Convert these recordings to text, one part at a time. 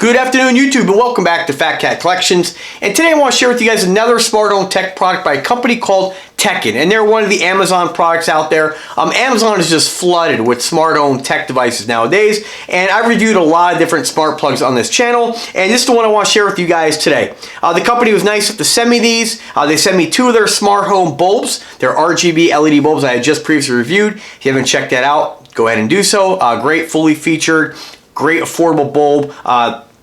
Good afternoon, YouTube, and welcome back to Fat Cat Collections. And today I want to share with you guys another smart home tech product by a company called Teckin, and they're one of the Amazon products out there. Amazon is just flooded with smart home tech devices nowadays, and I reviewed a lot of different smart plugs on this channel, and this is the one I want to share with you guys today. The company was nice enough to send me these. They sent me two of their smart home bulbs. They're RGB LED bulbs I had just previously reviewed. If you haven't checked that out, go ahead and do so. Great, fully featured, great affordable bulb.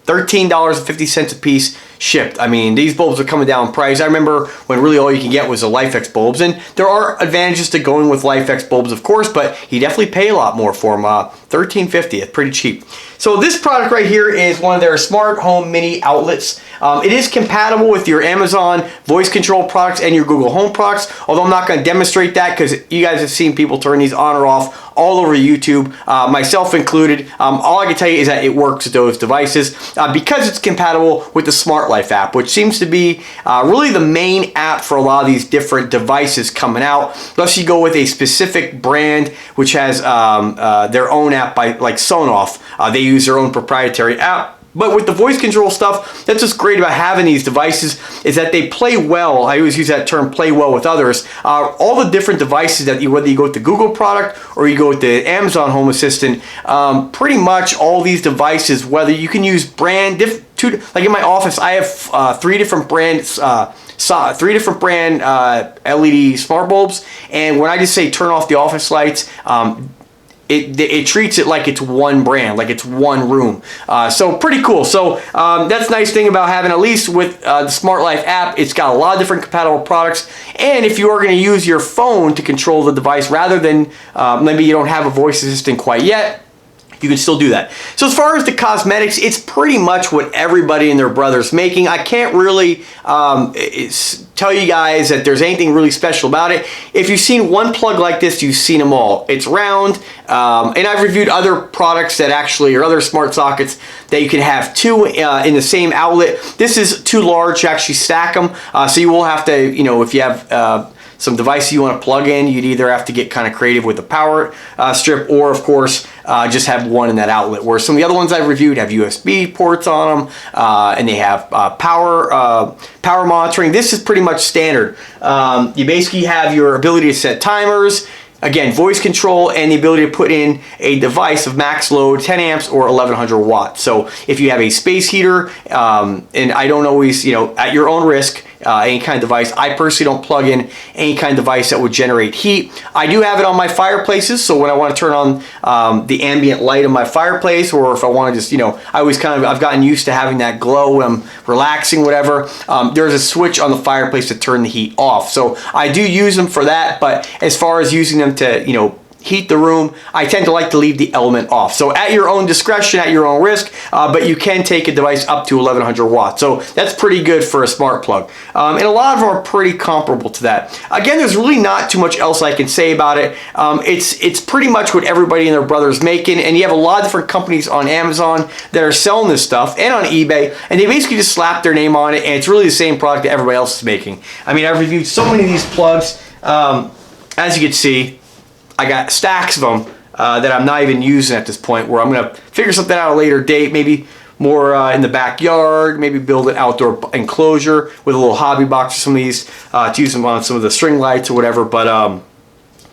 $13.50 a piece shipped. I mean, these bulbs are coming down in price. I remember when really all you can get was the LifeX bulbs, and there are advantages to going with LifeX bulbs, of course, but you definitely pay a lot more for them. $13.50, it's pretty cheap. So this product right here is one of their smart home mini outlets. It is compatible with your Amazon voice control products and your Google Home products, although I'm not going to demonstrate that because you guys have seen people turn these on or off all over YouTube, myself included. All I can tell you is that it works with those devices because it's compatible with the Smart Life app, which seems to be really the main app for a lot of these different devices coming out, unless you go with a specific brand which has their own app by like Sonoff. They use their own proprietary app. But with the voice control stuff, that's what's great about having these devices is that they play well. I always use that term, play well with others. All the different devices that whether you go with the Google product or you go with the Amazon Home Assistant, pretty much all these devices, whether you can use brand, like in my office, I have three different brand LED smart bulbs, and when I just say turn off the office lights, it treats it like it's one brand, like it's one room. So pretty cool. So that's the nice thing about having, at least with the Smart Life app, it's got a lot of different compatible products. And if you are going to use your phone to control the device rather than maybe you don't have a voice assistant quite yet, you can still do that. So as far as the cosmetics, it's pretty much what everybody and their brother's making. I can't really tell you guys that there's anything really special about it. If you've seen one plug like this, you've seen them all. It's round, and I've reviewed other products that actually, or other smart sockets that you can have two in the same outlet. This is too large to actually stack them, so you will have to, if you have some device you want to plug in, you'd either have to get kind of creative with the power strip, or of course just have one in that outlet, where some of the other ones I've reviewed have USB ports on them, and they have power monitoring. This is pretty much standard. You basically have your ability to set timers, again, voice control, and the ability to put in a device of max load, 10 amps or 1100 watts. So if you have a space heater, and I don't always, at your own risk, any kind of device. I personally don't plug in any kind of device that would generate heat. I do have it on my fireplaces, so when I want to turn on the ambient light of my fireplace, or if I want to just, I've gotten used to having that glow when I'm relaxing, whatever. There's a switch on the fireplace to turn the heat off. So I do use them for that, but as far as using them to, heat the room, I tend to like to leave the element off. So at your own discretion, at your own risk, but you can take a device up to 1100 watts. So that's pretty good for a smart plug. And a lot of them are pretty comparable to that. Again, there's really not too much else I can say about it. It's pretty much what everybody and their brother's making, and you have a lot of different companies on Amazon that are selling this stuff, and on eBay, and they basically just slap their name on it, and it's really the same product that everybody else is making. I mean, I've reviewed so many of these plugs. As you can see, I got stacks of them that I'm not even using at this point, where I'm going to figure something out at a later date, maybe more in the backyard, maybe build an outdoor enclosure with a little hobby box or some of these to use them on some of the string lights or whatever. But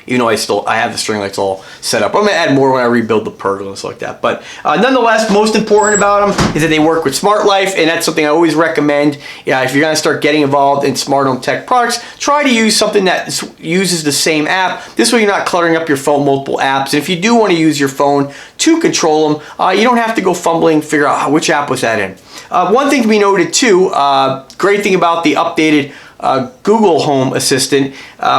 I have the string lights all set up. I'm gonna add more when I rebuild the pergola and stuff like that. But nonetheless, most important about them is that they work with Smart Life, and that's something I always recommend. If you're gonna start getting involved in smart home tech products, try to use something that uses the same app. This way you're not cluttering up your phone, multiple apps. And if you do want to use your phone to control them, you don't have to go fumbling, figure out which app was that in. One thing to be noted too, great thing about the updated Google Home Assistant,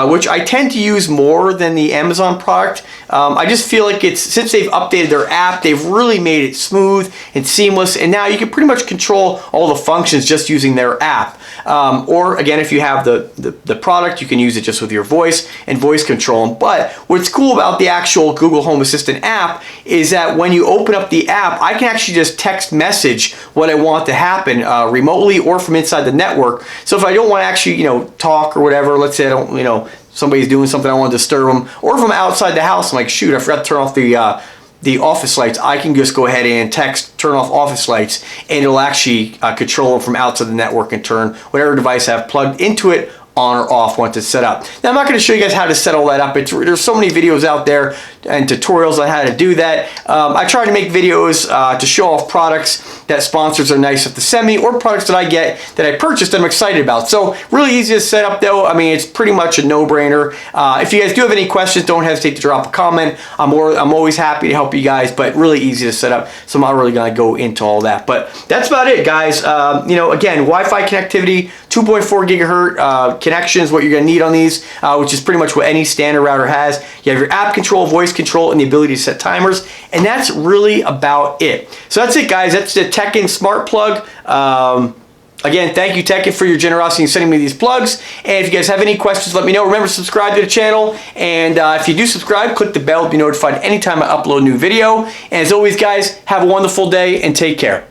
which I tend to use more than the Amazon product. I just feel like since they've updated their app, they've really made it smooth and seamless, and now you can pretty much control all the functions just using their app. Or again, if you have the product, you can use it just with your voice and voice control them. But what's cool about the actual Google Home Assistant app is that when you open up the app, I can actually just text message what I want to happen remotely or from inside the network. So if I don't want to actually talk or whatever, let's say I don't, somebody's doing something, I want to disturb them, or if I'm outside the house, I'm like, shoot, I forgot to turn off the office lights, I can just go ahead and text turn off office lights, and it'll actually control them from outside the network and turn whatever device I have plugged into it on or off once it's set up. Now I'm not going to show you guys how to set all that up. There's so many videos out there and tutorials on how to do that. I try to make videos to show off products that sponsors are nice enough to send me, or products that I get that I purchased that I'm excited about. So really easy to set up though. I mean, it's pretty much a no-brainer. If you guys do have any questions, don't hesitate to drop a comment. I'm always happy to help you guys, but really easy to set up. So I'm not really going to go into all that. But that's about it, guys. You know, again, Wi-Fi connectivity, 2.4 gigahertz connections, what you're going to need on these, which is pretty much what any standard router has. You have your app control, voice control, and the ability to set timers, and that's really about it. So that's it, guys. That's the Teckin Smart Plug. Again, thank you, Teckin, for your generosity in sending me these plugs. And if you guys have any questions, let me know. Remember to subscribe to the channel. And if you do subscribe, click the bell to be notified anytime I upload a new video. And as always, guys, have a wonderful day and take care.